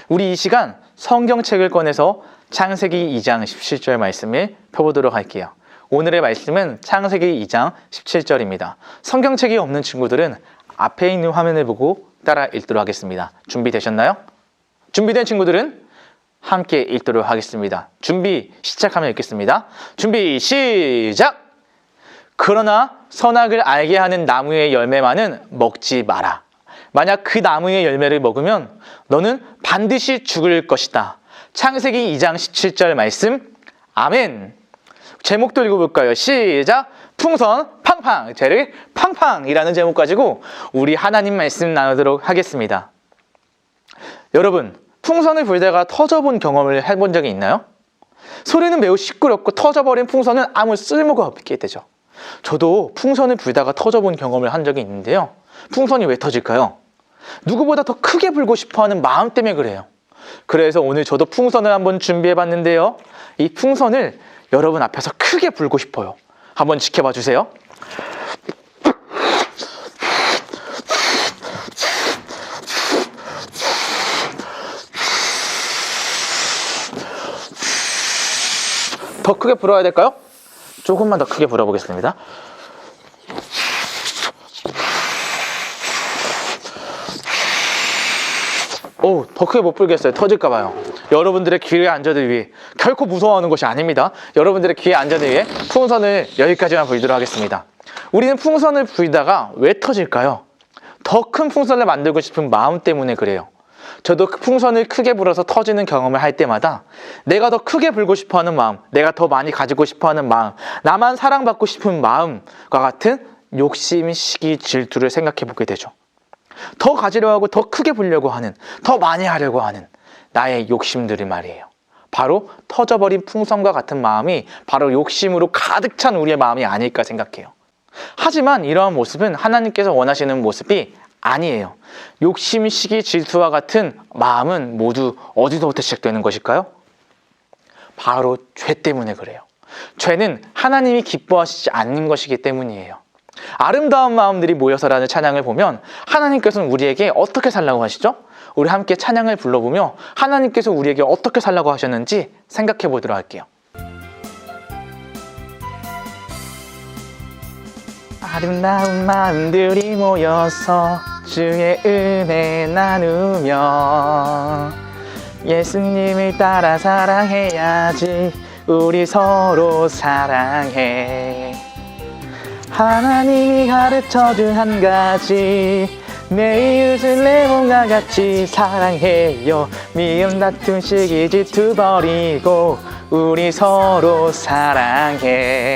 우리 이 시간 성경책을 꺼내서 창세기 2장 17절 말씀을 펴보도록 할게요. 오늘의 말씀은 창세기 2장 17절입니다. 성경책이 없는 친구들은 앞에 있는 화면을 보고 따라 읽도록 하겠습니다. 준비되셨나요? 준비된 친구들은 함께 읽도록 하겠습니다. 준비 시작하면 읽겠습니다. 준비 시작! 그러나 선악을 알게 하는 나무의 열매만은 먹지 마라. 만약 그 나무의 열매를 먹으면 너는 반드시 죽을 것이다. 창세기 2장 17절 말씀. 아멘. 제목도 읽어볼까요? 시작! 풍선 팡팡, 죄를 팡팡이라는 제목 가지고 우리 하나님 말씀 나누도록 하겠습니다. 여러분, 풍선을 불다가 터져본 경험을 해본 적이 있나요? 소리는 매우 시끄럽고 터져버린 풍선은 아무 쓸모가 없게 되죠. 저도 풍선을 불다가 터져본 경험을 한 적이 있는데요. 풍선이 왜 터질까요? 누구보다 더 크게 불고 싶어하는 마음 때문에 그래요. 그래서 오늘 저도 풍선을 한번 준비해봤는데요. 이 풍선을 여러분 앞에서 크게 불고 싶어요. 한번 지켜봐 주세요. 더 크게 불어야 될까요? 조금만 더 크게 불어보겠습니다. 더 크게 못 불겠어요. 터질까봐요. 여러분들의 귀의 안전을 위해, 결코 무서워하는 것이 아닙니다. 여러분들의 귀의 안전을 위해 풍선을 여기까지만 불도록 하겠습니다. 우리는 풍선을 불다가 왜 터질까요? 더 큰 풍선을 만들고 싶은 마음 때문에 그래요. 저도 그 풍선을 크게 불어서 터지는 경험을 할 때마다 내가 더 크게 불고 싶어하는 마음, 내가 더 많이 가지고 싶어하는 마음, 나만 사랑받고 싶은 마음과 같은 욕심, 시기, 질투를 생각해 보게 되죠. 더 가지려 하고 더 크게 불려고 하는, 더 많이 하려고 하는 나의 욕심들이 말이에요. 바로 터져버린 풍선과 같은 마음이 바로 욕심으로 가득 찬 우리의 마음이 아닐까 생각해요. 하지만 이러한 모습은 하나님께서 원하시는 모습이 아니에요. 욕심, 시기, 질투와 같은 마음은 모두 어디서부터 시작되는 것일까요? 바로 죄 때문에 그래요. 죄는 하나님이 기뻐하시지 않는 것이기 때문이에요. 아름다운 마음들이 모여서라는 찬양을 보면 하나님께서는 우리에게 어떻게 살라고 하시죠? 우리 함께 찬양을 불러보며 하나님께서 우리에게 어떻게 살라고 하셨는지 생각해 보도록 할게요. 아름다운 마음들이 모여서 주의 은혜 나누며 예수님을 따라 사랑해야지. 우리 서로 사랑해. 하나님이 가르쳐준 한 가지, 내 이웃을 내 몸과 같이 사랑해요. 미움 다툼 시기 질투 버리고 우리 서로 사랑해.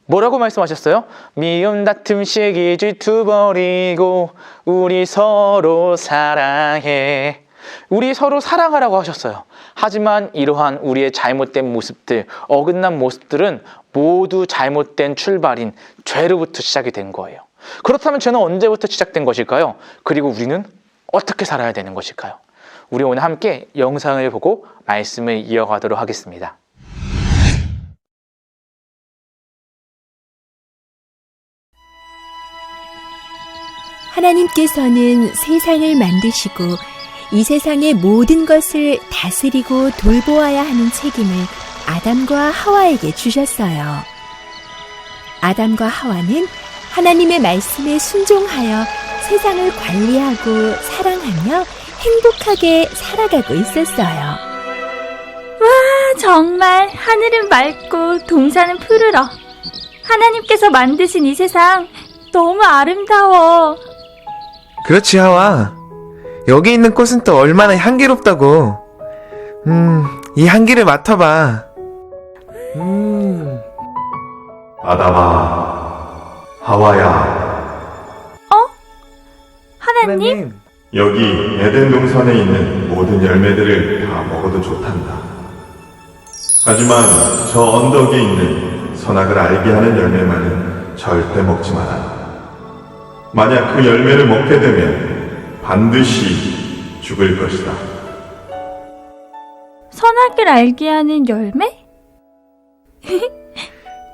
뭐라고 말씀하셨어요? 미움 다툼 시기 질투 버리고 우리 서로 사랑해. 우리 서로 사랑하라고 하셨어요. 하지만 이러한 우리의 잘못된 모습들, 어긋난 모습들은 모두 잘못된 출발인 죄로부터 시작이 된 거예요. 그렇다면 죄는 언제부터 시작된 것일까요? 그리고 우리는 어떻게 살아야 되는 것일까요? 우리 오늘 함께 영상을 보고 말씀을 이어가도록 하겠습니다. 하나님께서는 세상을 만드시고 이 세상의 모든 것을 다스리고 돌보아야 하는 책임을 아담과 하와에게 주셨어요. 아담과 하와는 하나님의 말씀에 순종하여 세상을 관리하고 사랑하며 행복하게 살아가고 있었어요. 와, 정말 하늘은 맑고 동산은 푸르러. 하나님께서 만드신 이 세상 너무 아름다워. 그렇지, 하와. 여기 있는 꽃은 또 얼마나 향기롭다고. 이 향기를 맡아봐. 아담아, 하와야. 하나님? 여기 에덴 동산에 있는 모든 열매들을 다 먹어도 좋단다. 하지만 저 언덕에 있는 선악을 알게 하는 열매만은 절대 먹지 마라. 만약 그 열매를 먹게 되면 반드시 죽을 것이다. 선악을 알게 하는 열매?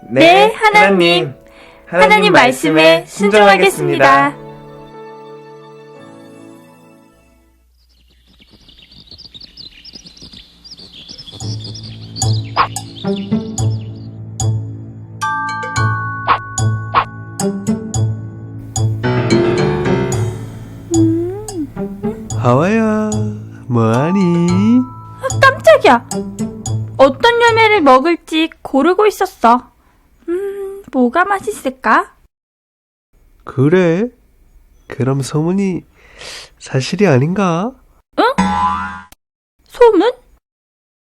네, 하나님. 하나님 말씀에 순종하겠습니다. 하와야, 뭐하니? 깜짝이야. 어떤 열매를 먹을지 고르고 있었어. 뭐가 맛있을까? 그래? 그럼 소문이 사실이 아닌가? 소문?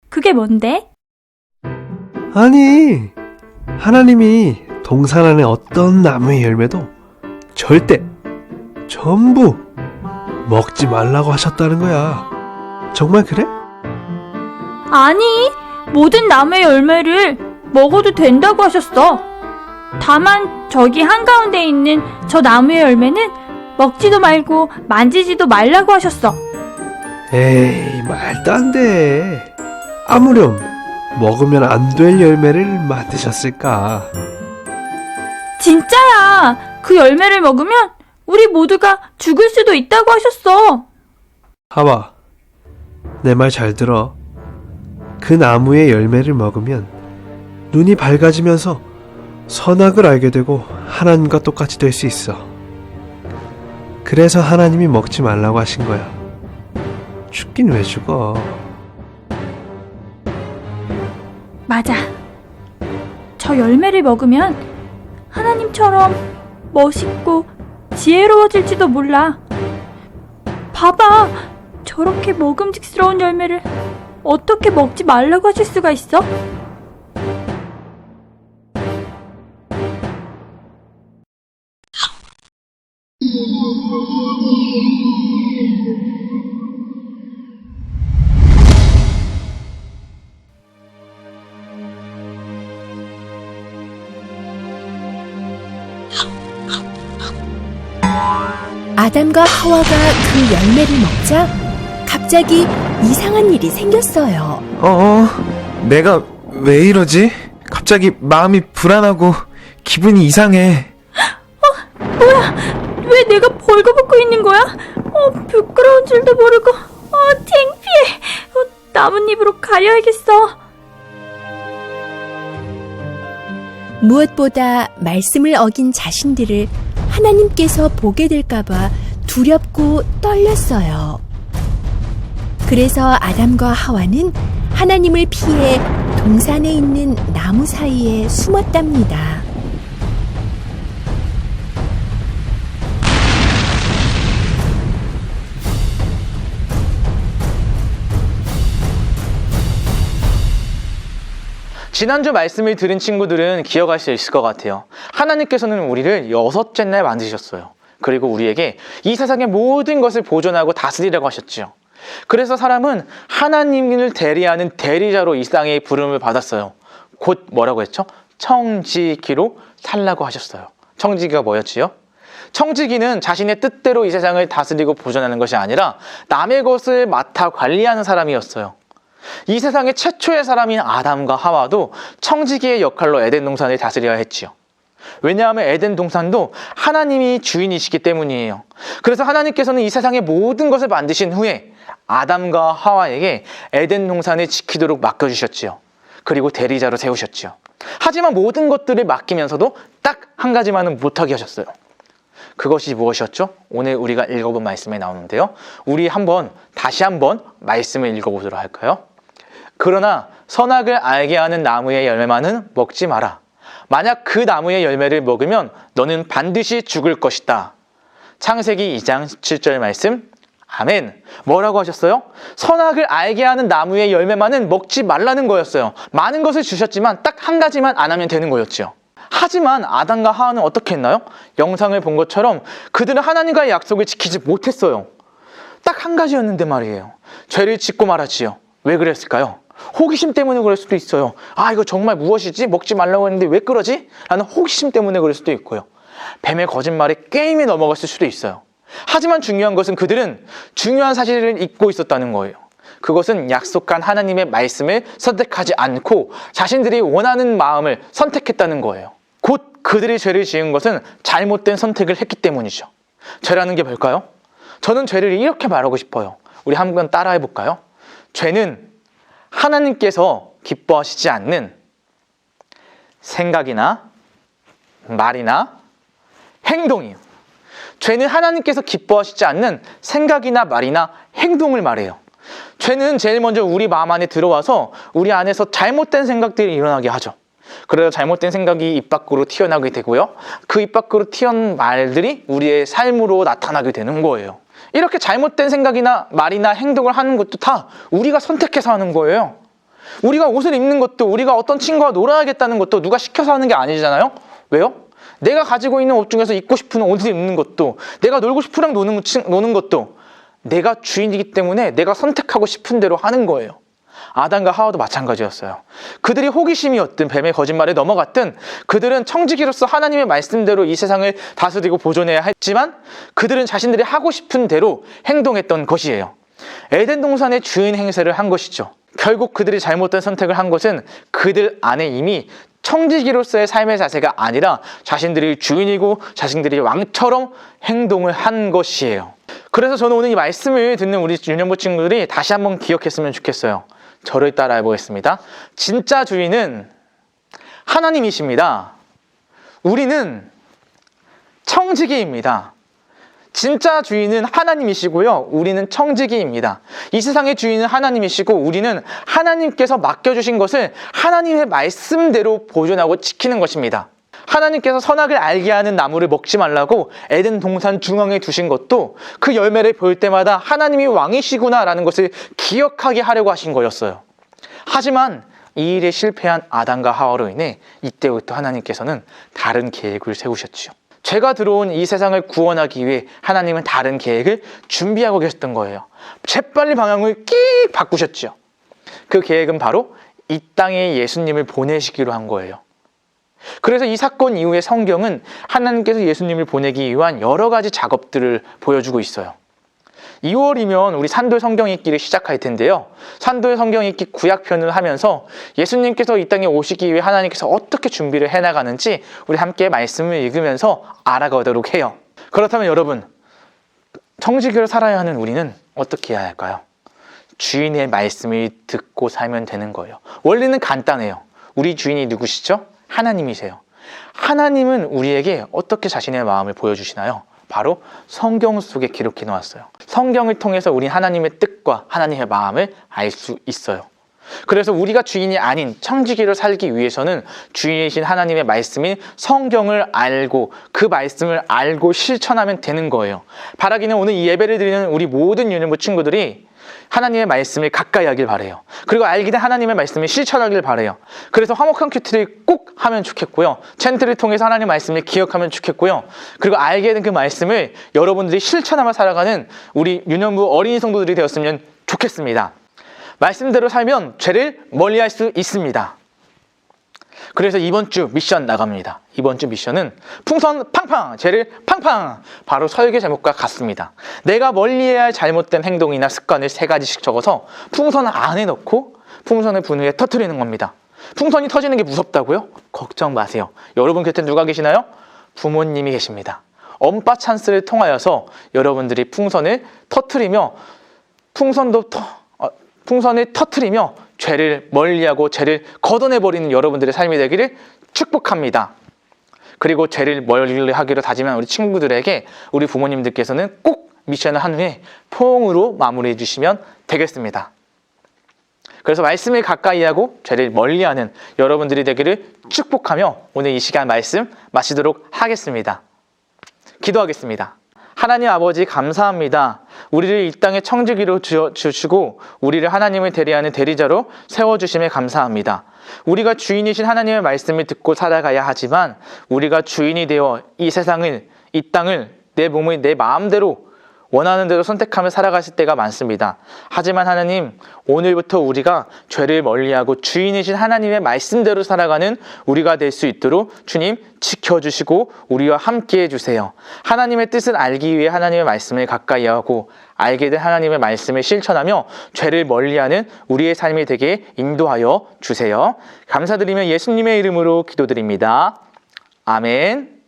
그게 뭔데? 아니, 하나님이 동산 안의 어떤 나무의 열매도 절대, 전부 먹지 말라고 하셨다는 거야. 정말 그래? 아니, 모든 나무의 열매를 먹어도 된다고 하셨어. 다만 저기 한가운데 있는 저 나무의 열매는 먹지도 말고 만지지도 말라고 하셨어. 에이, 말도 안 돼. 아무렴 먹으면 안 될 열매를 만드셨을까? 진짜야. 그 열매를 먹으면 우리 모두가 죽을 수도 있다고 하셨어. 하와, 내 말 잘 들어. 그 나무의 열매를 먹으면 눈이 밝아지면서 선악을 알게 되고 하나님과 똑같이 될 수 있어. 그래서 하나님이 먹지 말라고 하신 거야. 죽긴 왜 죽어? 맞아. 저 열매를 먹으면 하나님처럼 멋있고 지혜로워질지도 몰라. 봐봐. 저렇게 먹음직스러운 열매를 어떻게 먹지 말라고 하실 수가 있어? 아담과 하와가 그 열매를 먹자 갑자기 이상한 일이 생겼어요. 내가 왜 이러지? 갑자기 마음이 불안하고 기분이 이상해. 왜 내가 벌거벗고 있는 거야? 부끄러운 줄도 모르고. 창피해. 나뭇잎으로 가려야겠어. 무엇보다 말씀을 어긴 자신들을 하나님께서 보게 될까봐 두렵고 떨렸어요. 그래서 아담과 하와는 하나님을 피해 동산에 있는 나무 사이에 숨었답니다. 지난주 말씀을 들은 친구들은 기억할 수 있을 것 같아요. 하나님께서는 우리를 6째 날 만드셨어요. 그리고 우리에게 이 세상의 모든 것을 보존하고 다스리라고 하셨죠. 그래서 사람은 하나님을 대리하는 대리자로 이 땅에 부름을 받았어요. 곧 뭐라고 했죠? 청지기로 살라고 하셨어요. 청지기가 뭐였지요? 청지기는 자신의 뜻대로 이 세상을 다스리고 보존하는 것이 아니라 남의 것을 맡아 관리하는 사람이었어요. 이 세상의 최초의 사람인 아담과 하와도 청지기의 역할로 에덴 동산을 다스려야 했지요. 왜냐하면 에덴 동산도 하나님이 주인이시기 때문이에요. 그래서 하나님께서는 이 세상의 모든 것을 만드신 후에 아담과 하와에게 에덴 동산을 지키도록 맡겨주셨지요. 그리고 대리자로 세우셨지요. 하지만 모든 것들을 맡기면서도 딱 한 가지만은 못하게 하셨어요. 그것이 무엇이었죠? 오늘 우리가 읽어본 말씀에 나오는데요. 우리 다시 한번 말씀을 읽어보도록 할까요? 그러나 선악을 알게 하는 나무의 열매만은 먹지 마라. 만약 그 나무의 열매를 먹으면 너는 반드시 죽을 것이다. 창세기 2장 17절 말씀. 아멘. 뭐라고 하셨어요? 선악을 알게 하는 나무의 열매만은 먹지 말라는 거였어요. 많은 것을 주셨지만 딱 한 가지만 안 하면 되는 거였죠. 하지만 아담과 하와는 어떻게 했나요? 영상을 본 것처럼 그들은 하나님과의 약속을 지키지 못했어요. 딱 한 가지였는데 말이에요. 죄를 짓고 말았지요. 왜 그랬을까요? 호기심 때문에 그럴 수도 있어요. 이거 정말 무엇이지? 먹지 말라고 했는데 왜 그러지? 라는 호기심 때문에 그럴 수도 있고요. 뱀의 거짓말에 게임에 넘어갔을 수도 있어요. 하지만 중요한 것은 그들은 중요한 사실을 잊고 있었다는 거예요. 그것은 약속한 하나님의 말씀을 선택하지 않고 자신들이 원하는 마음을 선택했다는 거예요. 곧 그들이 죄를 지은 것은 잘못된 선택을 했기 때문이죠. 죄라는 게 뭘까요? 저는 죄를 이렇게 말하고 싶어요. 우리 한번 따라해 볼까요? 죄는 하나님께서 기뻐하시지 않는 생각이나 말이나 행동이요. 죄는 하나님께서 기뻐하시지 않는 생각이나 말이나 행동을 말해요. 죄는 제일 먼저 우리 마음 안에 들어와서 우리 안에서 잘못된 생각들이 일어나게 하죠. 그래서 잘못된 생각이 입 밖으로 튀어나오게 되고요. 그 입 밖으로 튀어나온 말들이 우리의 삶으로 나타나게 되는 거예요. 이렇게 잘못된 생각이나 말이나 행동을 하는 것도 다 우리가 선택해서 하는 거예요. 우리가 옷을 입는 것도, 우리가 어떤 친구와 놀아야겠다는 것도 누가 시켜서 하는 게 아니잖아요. 왜요? 내가 가지고 있는 옷 중에서 입고 싶은 옷을 입는 것도, 내가 놀고 싶은 애랑 노는 것도 내가 주인이기 때문에 내가 선택하고 싶은 대로 하는 거예요. 아담과 하와도 마찬가지였어요. 그들이 호기심이었든 뱀의 거짓말에 넘어갔든 그들은 청지기로서 하나님의 말씀대로 이 세상을 다스리고 보존해야 했지만 그들은 자신들이 하고 싶은 대로 행동했던 것이에요. 에덴 동산의 주인 행세를 한 것이죠. 결국 그들이 잘못된 선택을 한 것은 그들 안에 이미 청지기로서의 삶의 자세가 아니라 자신들이 주인이고 자신들이 왕처럼 행동을 한 것이에요. 그래서 저는 오늘 이 말씀을 듣는 우리 유년부 친구들이 다시 한번 기억했으면 좋겠어요. 저를 따라해 보겠습니다. 진짜 주인은 하나님이십니다. 우리는 청지기입니다. 진짜 주인은 하나님이시고요. 우리는 청지기입니다. 이 세상의 주인은 하나님이시고 우리는 하나님께서 맡겨주신 것을 하나님의 말씀대로 보존하고 지키는 것입니다. 하나님께서 선악을 알게 하는 나무를 먹지 말라고 에덴 동산 중앙에 두신 것도 그 열매를 볼 때마다 하나님이 왕이시구나라는 것을 기억하게 하려고 하신 거였어요. 하지만 이 일에 실패한 아담과 하와로 인해 이때부터 하나님께서는 다른 계획을 세우셨죠. 죄가 들어온 이 세상을 구원하기 위해 하나님은 다른 계획을 준비하고 계셨던 거예요. 재빨리 방향을 끼익 바꾸셨죠. 그 계획은 바로 이 땅에 예수님을 보내시기로 한 거예요. 그래서 이 사건 이후에 성경은 하나님께서 예수님을 보내기 위한 여러 가지 작업들을 보여주고 있어요. 2월이면 우리 산돌 성경 읽기를 시작할 텐데요. 산돌 성경 읽기 구약편을 하면서 예수님께서 이 땅에 오시기 위해 하나님께서 어떻게 준비를 해나가는지 우리 함께 말씀을 읽으면서 알아가도록 해요. 그렇다면 여러분, 청지기로 살아야 하는 우리는 어떻게 해야 할까요? 주인의 말씀을 듣고 살면 되는 거예요. 원리는 간단해요. 우리 주인이 누구시죠? 하나님이세요. 하나님은 우리에게 어떻게 자신의 마음을 보여주시나요? 바로 성경 속에 기록해 놓았어요. 성경을 통해서 우린 하나님의 뜻과 하나님의 마음을 알 수 있어요. 그래서 우리가 주인이 아닌 청지기로 살기 위해서는 주인이신 하나님의 말씀인 성경을 알고 그 말씀을 알고 실천하면 되는 거예요. 바라기는 오늘 이 예배를 드리는 우리 모든 유년부 친구들이 하나님의 말씀을 가까이 하길 바라요. 그리고 알게 된 하나님의 말씀을 실천하길 바라요. 그래서 화목한 큐티를 꼭 하면 좋겠고요. 챈트를 통해서 하나님의 말씀을 기억하면 좋겠고요. 그리고 알게 된 그 말씀을 여러분들이 실천하며 살아가는 우리 유년부 어린이 성도들이 되었으면 좋겠습니다. 말씀대로 살면 죄를 멀리할 수 있습니다. 그래서 이번 주 미션 나갑니다. 이번 주 미션은 풍선 팡팡, 죄를 팡팡. 바로 설교 제목과 같습니다. 내가 멀리해야 할 잘못된 행동이나 습관을 3가지씩 적어서 풍선 안에 넣고 풍선을 분 후에 터뜨리는 겁니다. 풍선이 터지는 게 무섭다고요? 걱정 마세요. 여러분 곁에 누가 계시나요? 부모님이 계십니다. 엄빠 찬스를 통하여서 여러분들이 풍선을 터뜨리며 풍선을 터뜨리며 죄를 멀리하고 죄를 걷어내버리는 여러분들의 삶이 되기를 축복합니다. 그리고 죄를 멀리하기로 다짐한 우리 친구들에게 우리 부모님들께서는 꼭 미션을 한 후에 포옹으로 마무리해 주시면 되겠습니다. 그래서 말씀을 가까이 하고 죄를 멀리하는 여러분들이 되기를 축복하며 오늘 이 시간 말씀 마치도록 하겠습니다. 기도하겠습니다. 하나님 아버지 감사합니다. 우리를 이 땅에 청지기로 주시고 우리를 하나님을 대리하는 대리자로 세워주심에 감사합니다. 우리가 주인이신 하나님의 말씀을 듣고 살아가야 하지만 우리가 주인이 되어 이 세상을, 이 땅을, 내 몸을 내 마음대로 원하는 대로 선택하며 살아가실 때가 많습니다. 하지만 하나님, 오늘부터 우리가 죄를 멀리하고 주인이신 하나님의 말씀대로 살아가는 우리가 될 수 있도록 주님 지켜주시고 우리와 함께 해주세요. 하나님의 뜻을 알기 위해 하나님의 말씀을 가까이 하고 알게 된 하나님의 말씀을 실천하며 죄를 멀리하는 우리의 삶이 되게 인도하여 주세요. 감사드리며 예수님의 이름으로 기도드립니다. 아멘.